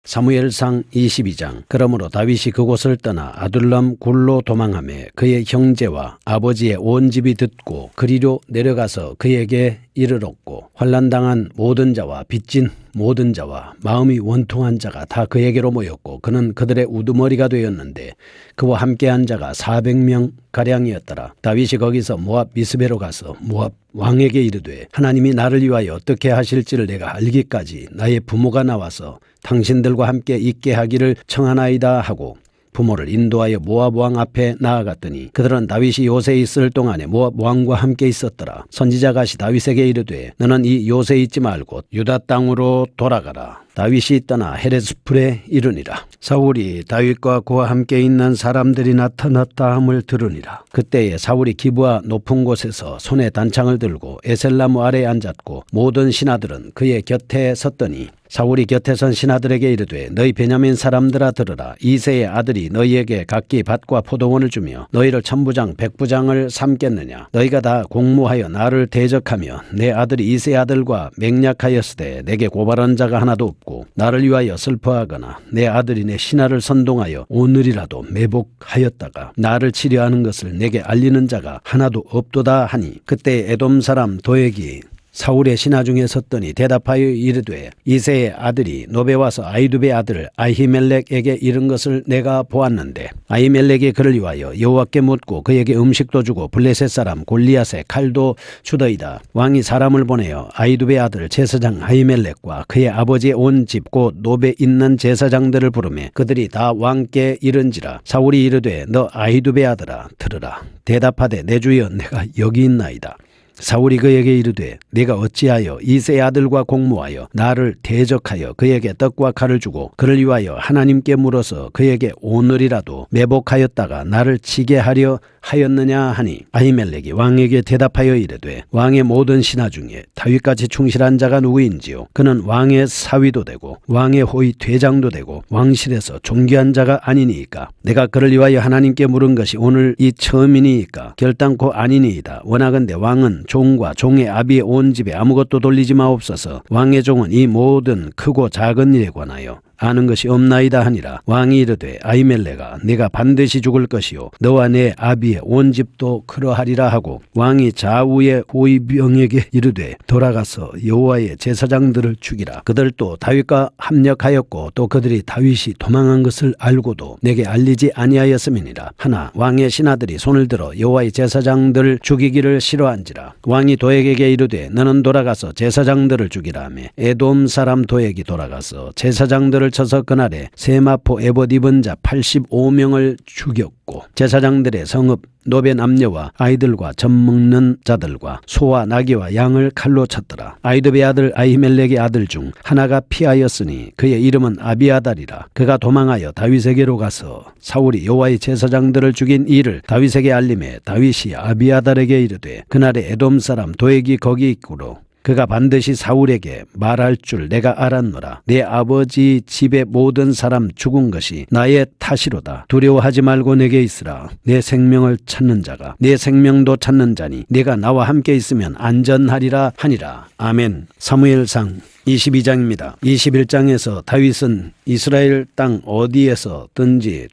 사무엘상 22장. 그러므로 다윗이 그곳을 떠나 아둘람 굴로 도망하매 그의 형제와 아버지의 온 집이 듣고 그리로 내려가서 그에게 이르렀고, 환난당한 모든 자와 빚진 모든 자와 마음이 원통한 자가 다 그에게로 모였고, 그는 그들의 우두머리가 되었는데 그와 함께한 자가 400명 가량이었더라. 다윗이 거기서 모압 미스베로 가서 모압 왕에게 이르되, 하나님이 나를 위하여 어떻게 하실지를 내가 알기까지 나의 부모가 나와서 당신들과 함께 있게 하기를 청하나이다 하고 부모를 인도하여 모압 왕 앞에 나아갔더니 그들은 다윗이 요새에 있을 동안에 모압 왕과 함께 있었더라. 선지자가 다윗에게 이르되, 너는 이 요새에 있지 말고 유다 땅으로 돌아가라. 다윗이 떠나 헤레스풀에 이르니라. 사울이 다윗과 그와 함께 있는 사람들이 나타났다 함을 들으니라. 그때에 사울이 기브아 높은 곳에서 손에 단창을 들고 에셀나무 아래에 앉았고, 모든 신하들은 그의 곁에 섰더니 사울이 곁에 선 신하들에게 이르되, 너희 베냐민 사람들아 들으라. 이새의 아들이 너희에게 각기 밭과 포도원을 주며 너희를 천부장 백부장을 삼겠느냐. 너희가 다 공모하여 나를 대적하며 내 아들이 이새의 아들과 맹약하였으되 내게 고발한 자가 하나도 없고, 나를 위하여 슬퍼하거나 내 아들이 내 신하를 선동하여 오늘이라도 매복하였다가 나를 치려하는 것을 내게 알리는 자가 하나도 없도다 하니, 그때 에돔 사람 도액이 사울의 신하 중에 섰더니 대답하여 이르되, 이새의 아들이 노베 와서 아히두베의 아들 아히멜렉에게 이른 것을 내가 보았는데 아히멜렉이 그를 위하여 여호와께 묻고 그에게 음식도 주고 블레셋 사람 골리앗의 칼도 주더이다. 왕이 사람을 보내어 아히두베의 아들 제사장 아히멜렉과 그의 아버지의 온 집 곧 노베에 있는 제사장들을 부르매 그들이 다 왕께 이른지라. 사울이 이르되, 너 아히두베의 아들아 들으라. 대답하되, 내 주여 내가 여기 있나이다. 사울이 그에게 이르되, 네가 어찌하여 이새의 아들과 공모하여 나를 대적하여 그에게 떡과 칼을 주고 그를 위하여 하나님께 물어서 그에게 오늘이라도 매복하였다가 나를 치게 하려 하였느냐 하니, 아히멜렉이 왕에게 대답하여 이르되, 왕의 모든 신하 중에 다윗같이 충실한 자가 누구인지요? 그는 왕의 사위도 되고 왕의 호위 대장도 되고 왕실에서 존귀한 자가 아니니이까. 내가 그를 위하여 하나님께 물은 것이 오늘 이 처음이니이까 결단코 아니니이다. 원하건대 왕은 종과 종의 아비의 온 집에 아무것도 돌리지 마옵소서. 왕의 종은 이 모든 크고 작은 일에 관하여 아는 것이 없나이다 하니라. 왕이 이르되, 아히멜렉아 네가 반드시 죽을 것이요 너와 내 아비의 온 집도 그러하리라 하고, 왕이 좌우의 호위병에게 이르되, 돌아가서 여호와의 제사장들을 죽이라. 그들도 다윗과 합력하였고 또 그들이 다윗이 도망한 것을 알고도 내게 알리지 아니하였음이니라. 하나 왕의 신하들이 손을 들어 여호와의 제사장들을 죽이기를 싫어한지라. 왕이 도액에게 이르되, 너는 돌아가서 제사장들을 죽이라 하며 에돔 사람 도액이 돌아가서 제사장들을 쳐서 그날에 세마포 에봇 입은 자 85명을 죽였고, 제사장들의 성읍 노베 남녀와 아이들과 젖 먹는 자들과 소와 나귀와 양을 칼로 쳤더라. 아히두베의 아들 아히멜렉의 아들 중 하나가 피하였으니 그의 이름은 아비아달이라. 그가 도망하여 다윗에게로 가서 사울이 여호와의 제사장들을 죽인 일을 다윗에게 알림해 다윗이 아비아달에게 이르되, 그날에 에돔 사람 도액이 거기 있고로 그가 반드시 사울에게 말할 줄 내가 알았노라. 내 아버지 집의 모든 사람 죽은 것이 나의 탓이로다. 두려워하지 말고 내게 있으라. 내 생명을 찾는 자가 내 생명도 찾는 자니 네가 나와 함께 있으면 안전하리라 하니라. 아멘. 사무엘상 22장입니다. 21장에서 다윗은 이스라엘 땅 어디에서든지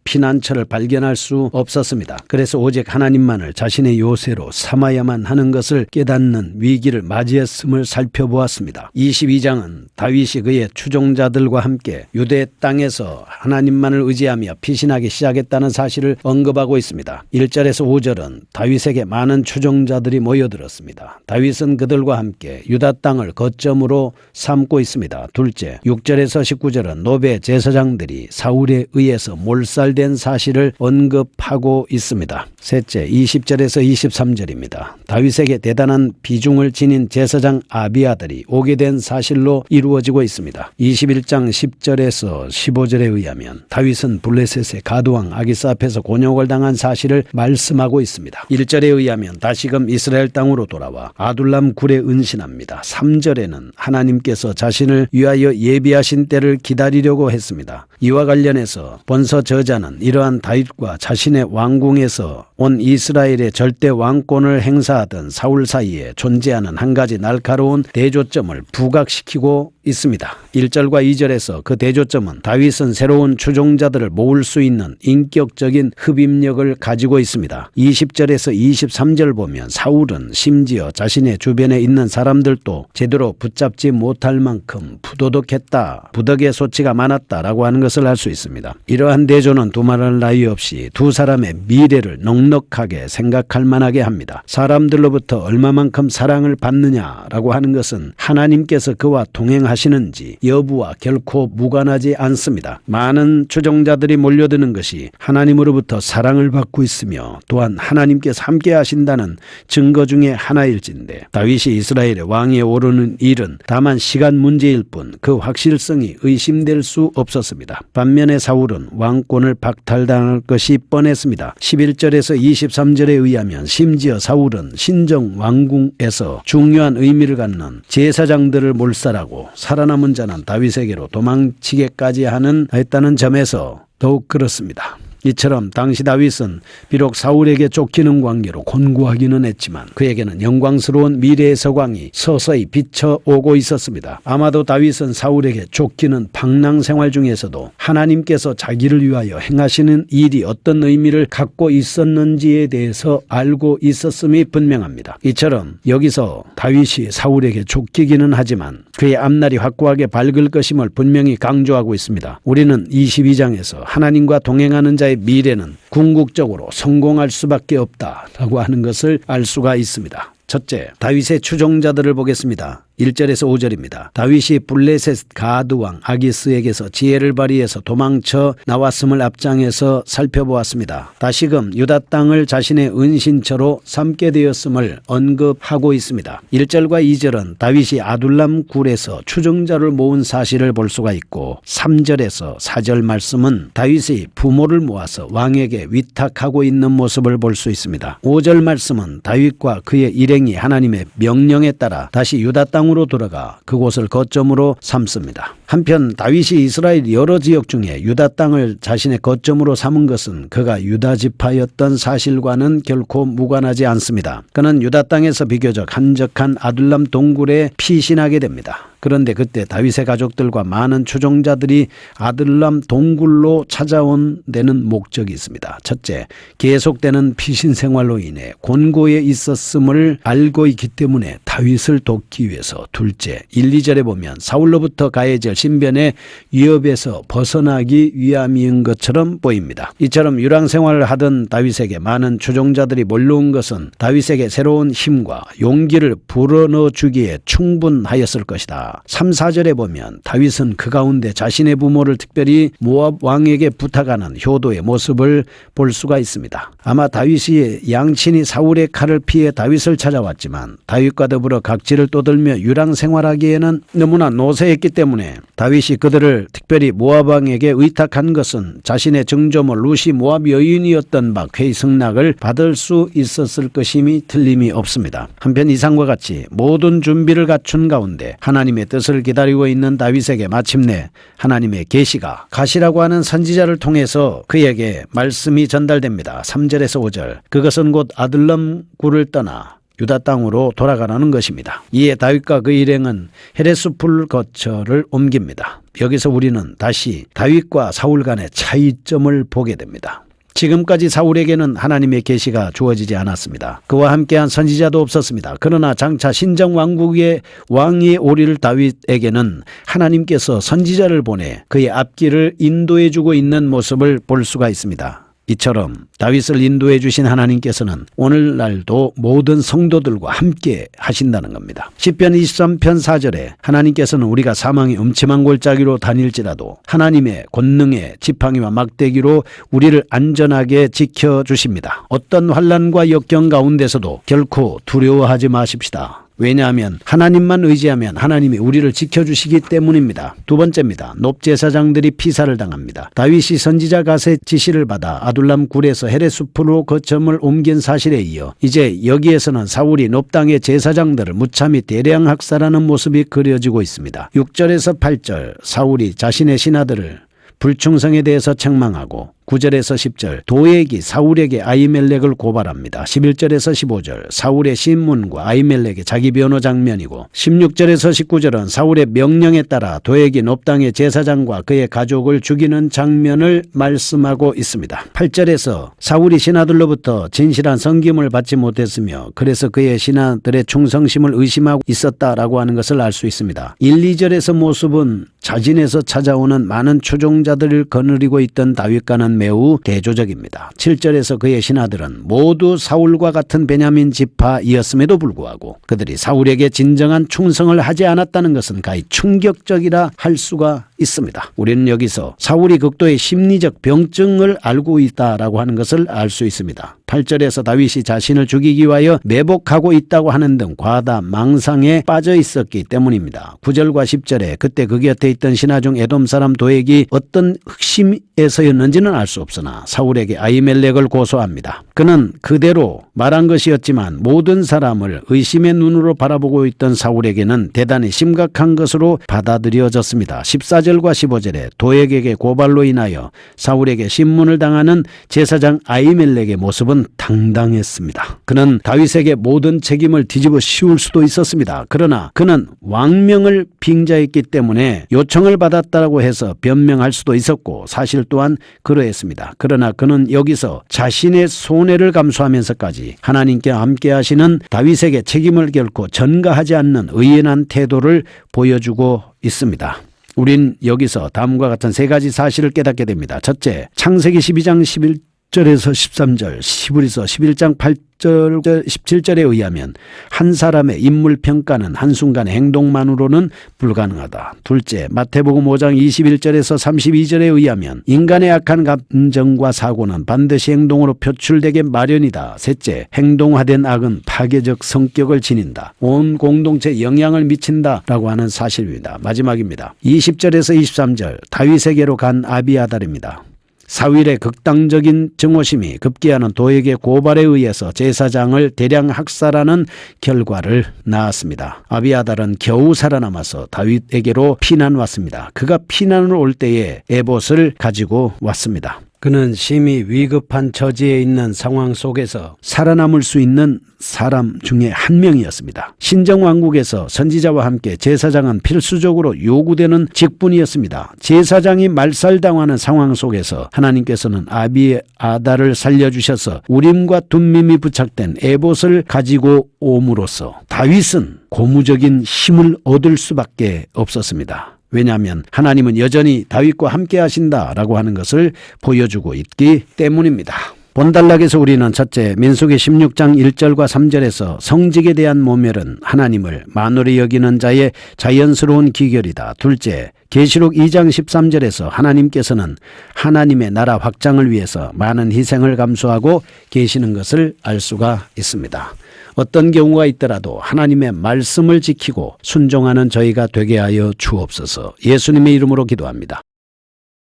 피난처를 발견할 수 없었습니다. 그래서 오직 하나님만을 자신의 요새로 삼아야만 하는 것을 깨닫는 위기를 맞이했음을 살펴보았습니다. 22장은 다윗이 그의 추종자들과 함께 유대 땅에서 하나님만을 의지하며 피신하기 시작했다는 사실을 언급하고 있습니다. 1절에서 5절은 다윗에게 많은 추종자들이 모여들었습니다. 다윗은 그들과 함께 유다 땅을 거점으로 삼고 있습니다. 둘째, 6절에서 19절은 노베 제사장들이 사울에 의해서 몰살된 사실을 언급하고 있습니다. 셋째, 20절에서 23절입니다. 다윗에게 대단한 비중을 지닌 제사장 아비아들이 오게 된 사실로 이루어지고 있습니다. 21장 10절에서 15절에 의하면 다윗은 블레셋의 가드왕 아기스 앞에서 곤욕을 당한 사실을 말씀하고 있습니다. 1절에 의하면 다시금 이스라엘 땅으로 돌아와 아둘람 굴에 은신합니다. 3절에는 하나님께서 자신을 위하여 예비하신 때를 기다리려고 했습니다. 이와 관련해서 본서 저자는 7절에는 이러한 다윗과 자신의 왕궁에서 온 이스라엘의 절대 왕권을 행사하던 사울 사이에 존재하는 한 가지 날카로운 대조점을 부각시키고 있습니다. 1절과 2절에서 그 대조점은 다윗은 새로운 추종자들을 모을 수 있는 인격적인 흡입력을 가지고 있습니다. 20절에서 23절 보면 사울은 심지어 자신의 주변에 있는 사람들도 제대로 붙잡지 못할 만큼 부도덕했다, 부덕의 소치가 많았다라고 하는 것을 알 수 있습니다. 이러한 대조는 두말할 나위 없이 두 사람의 미래를 넉넉하게 생각할 만하게 합니다. 사람들로부터 얼마만큼 사랑을 받느냐라고 하는 것은 하나님께서 그와 동행하시는지 여부와 결코 무관하지 않습니다. 많은 추종자들이 몰려드는 것이 하나님으로부터 사랑을 받고 있으며 또한 하나님께서 함께 하신다는 증거 중에 하나일진데, 다윗이 이스라엘의 왕위에 오르는 일은 다만 시간 문제일 뿐 그 확실성이 의심될 수 없었습니다. 반면에 사울은 왕권을 박탈당할 것이 뻔했습니다. 11절에서 23절에 의하면 심지어 사울은 신정 왕궁에서 중요한 의미를 갖는 제사장들을 몰살하고 살아남은 자는 다윗에게로 도망치게까지 했다는 점에서 더욱 그렇습니다. 이처럼 당시 다윗은 비록 사울에게 쫓기는 관계로 곤고하기는 했지만 그에게는 영광스러운 미래의 서광이 서서히 비춰오고 있었습니다. 아마도 다윗은 사울에게 쫓기는 방랑 생활 중에서도 하나님께서 자기를 위하여 행하시는 일이 어떤 의미를 갖고 있었는지에 대해서 알고 있었음이 분명합니다. 이처럼 여기서 다윗이 사울에게 쫓기기는 하지만 그의 앞날이 확고하게 밝을 것임을 분명히 강조하고 있습니다. 우리는 22장에서 하나님과 동행하는 자의 미래는 궁극적으로 성공할 수밖에 없다라고 하는 것을 알 수가 있습니다. 첫째, 다윗의 추종자들을 보겠습니다. 1절에서 5절입니다. 다윗이 블레셋 가드 왕 아기스에게서 지혜를 발휘해서 도망쳐 나왔음을 앞장에서 살펴보았습니다. 다시금 유다 땅을 자신의 은신처로 삼게 되었음을 언급하고 있습니다. 1절과 2절은 다윗이 아둘람 굴에서 추종자를 모은 사실을 볼 수가 있고, 3절에서 4절 말씀은 다윗이 부모를 모아서 왕에게 위탁하고 있는 모습을 볼 수 있습니다. 5절 말씀은 다윗과 그의 일행이 하나님의 명령에 따라 다시 유다 땅 으로 돌아가 그곳을 거점으로 삼습니다. 한편 다윗이 이스라엘 여러 지역 중에 유다 땅을 자신의 거점으로 삼은 것은 그가 유다 지파였던 사실과는 결코 무관하지 않습니다. 그는 유다 땅에서 비교적 한적한 아둘람 동굴에 피신하게 됩니다. 그런데 그때 다윗의 가족들과 많은 추종자들이 아둘람 동굴로 찾아온 데는 목적이 있습니다. 첫째, 계속되는 피신 생활로 인해 곤고에 있었음을 알고 있기 때문에 다윗을 돕기 위해서. 둘째, 1, 2절에 보면 사울로부터 가해질 신변의 위협에서 벗어나기 위함인 것처럼 보입니다. 이처럼 유랑 생활을 하던 다윗에게 많은 추종자들이 몰려온 것은 다윗에게 새로운 힘과 용기를 불어넣어 주기에 충분하였을 것이다. 3, 4절에 보면 다윗은 그 가운데 자신의 부모를 특별히 모압 왕에게 부탁하는 효도의 모습을 볼 수가 있습니다. 아마 다윗이 양친이 사울의 칼을 피해 다윗을 찾아왔지만 다윗과 더불어 각지를 떠돌며 유랑 생활하기에는 너무나 노쇠했기 때문에 다윗이 그들을 특별히 모압 왕에게 의탁한 것은 자신의 증조모 루시 모압 여인이었던 바 쾌히 승낙을 받을 수 있었을 것임이 틀림이 없습니다. 한편 이상과 같이 모든 준비를 갖춘 가운데 하나님의 뜻을 기다리고 있는 다윗에게 마침내 하나님의 계시가 가시라고 하는 선지자를 통해서 그에게 말씀이 전달됩니다. 3절에서 5절, 그것은 곧 아둘람 굴을 떠나 유다 땅으로 돌아가라는 것입니다. 이에 다윗과 그 일행은 헤레스풀 거처를 옮깁니다. 여기서 우리는 다시 다윗과 사울 간의 차이점을 보게 됩니다. 지금까지 사울에게는 하나님의 계시가 주어지지 않았습니다. 그와 함께한 선지자도 없었습니다. 그러나 장차 신정 왕국의 왕위에 오릴 다윗에게는 하나님께서 선지자를 보내 그의 앞길을 인도해 주고 있는 모습을 볼 수가 있습니다. 이처럼 다윗을 인도해 주신 하나님께서는 오늘날도 모든 성도들과 함께 하신다는 겁니다. 시편 23편 4절에 하나님께서는 우리가 사망의 음침한 골짜기로 다닐지라도 하나님의 권능의 지팡이와 막대기로 우리를 안전하게 지켜주십니다. 어떤 환난과 역경 가운데서도 결코 두려워하지 마십시다. 왜냐하면 하나님만 의지하면 하나님이 우리를 지켜주시기 때문입니다. 두 번째입니다. 놋제사장들이 피살을 당합니다. 다윗이 선지자 갓의 지시를 받아 아둘람 굴에서 헤레스풀로 거점을 옮긴 사실에 이어 이제 여기에서는 사울이 놋 땅의 제사장들을 무참히 대량 학살하는 모습이 그려지고 있습니다. 6절에서 8절, 사울이 자신의 신하들을 불충성에 대해서 책망하고 9절에서 10절 도액이 사울에게 아히멜렉을 고발합니다. 11절에서 15절 사울의 신문과 아히멜렉의 자기 변호 장면이고 16절에서 19절은 사울의 명령에 따라 도액이 놉당의 제사장과 그의 가족을 죽이는 장면을 말씀하고 있습니다. 8절에서 사울이 신하들로부터 진실한 섬김을 받지 못했으며 그래서 그의 신하들의 충성심을 의심하고 있었다라고 하는 것을 알 수 있습니다. 1, 2절에서 모습은 자진해서 찾아오는 많은 추종자들을 거느리고 있던 다윗과는 매우 대조적입니다. 7절에서 그의 신하들은 모두 사울과 같은 베냐민 지파이었음에도 불구하고 그들이 사울에게 진정한 충성을 하지 않았다는 것은 가히 충격적이라 할 수가 있습니다. 우리는 여기서 사울이 극도의 심리적 병증을 앓고 있다라고 하는 것을 알 수 있습니다. 8절에서 다윗이 자신을 죽이기 위하여 매복하고 있다고 하는 등 과다 망상에 빠져 있었기 때문입니다. 9절과 10절에 그때 그 곁에 있던 신하 중 에돔 사람 도액이 어떤 흑심에서였는지는 알 수 없으나 사울에게 아히멜렉을 고소합니다. 그는 그대로 말한 것이었지만 모든 사람을 의심의 눈으로 바라보고 있던 사울에게는 대단히 심각한 것으로 받아들여졌습니다. 14절과 15절에 도액에게 고발로 인하여 사울에게 신문을 당하는 제사장 아히멜렉의 모습은 당당했습니다. 그는 다윗에게 모든 책임을 뒤집어 씌울 수도 있었습니다. 그러나 그는 왕명을 빙자했기 때문에 요청을 받았다고 해서 변명할 수도 있었고 사실 또한 그러했습니다. 그러나 그는 여기서 자신의 손해를 감수하면서까지 하나님께 함께 하시는 다윗에게 책임을 결코 전가하지 않는 의연한 태도를 보여주고 있습니다. 우린 여기서 다음과 같은 세 가지 사실을 깨닫게 됩니다. 첫째, 창세기 12장 11절에서 13절, 히브리서 11장 8절 17절에 의하면 한 사람의 인물 평가는 한순간의 행동만으로는 불가능하다. 둘째, 마태복음 5장 21절에서 32절에 의하면 인간의 악한 감정과 사고는 반드시 행동으로 표출되게 마련이다. 셋째, 행동화된 악은 파괴적 성격을 지닌다. 온 공동체에 영향을 미친다라고 하는 사실입니다. 마지막입니다. 20절에서 23절 다윗에게로 간 아비아달입니다. 사울의 극단적인 증오심이 급기야는 도액의 고발에 의해서 제사장을 대량 학살하는 결과를 낳았습니다. 아비아달은 겨우 살아남아서 다윗에게로 피난 왔습니다. 그가 피난을 올 때에 에봇을 가지고 왔습니다. 그는 심히 위급한 처지에 있는 상황 속에서 살아남을 수 있는 사람 중에 한 명이었습니다. 신정왕국에서 선지자와 함께 제사장은 필수적으로 요구되는 직분이었습니다. 제사장이 말살당하는 상황 속에서 하나님께서는 아비아달을 살려주셔서 우림과 둠밈이 부착된 에봇을 가지고 옴으로써 다윗은 고무적인 힘을 얻을 수밖에 없었습니다. 왜냐하면 하나님은 여전히 다윗과 함께 하신다라고 하는 것을 보여주고 있기 때문입니다. 본단락에서 우리는 첫째, 민수기 16장 1절과 3절에서 성직에 대한 모멸은 하나님을 만홀히 여기는 자의 자연스러운 기결이다. 둘째, 계시록 2장 13절에서 하나님께서는 하나님의 나라 확장을 위해서 많은 희생을 감수하고 계시는 것을 알 수가 있습니다. 어떤 경우가 있더라도 하나님의 말씀을 지키고 순종하는 저희가 되게 하여 주옵소서. 예수님의 이름으로 기도합니다.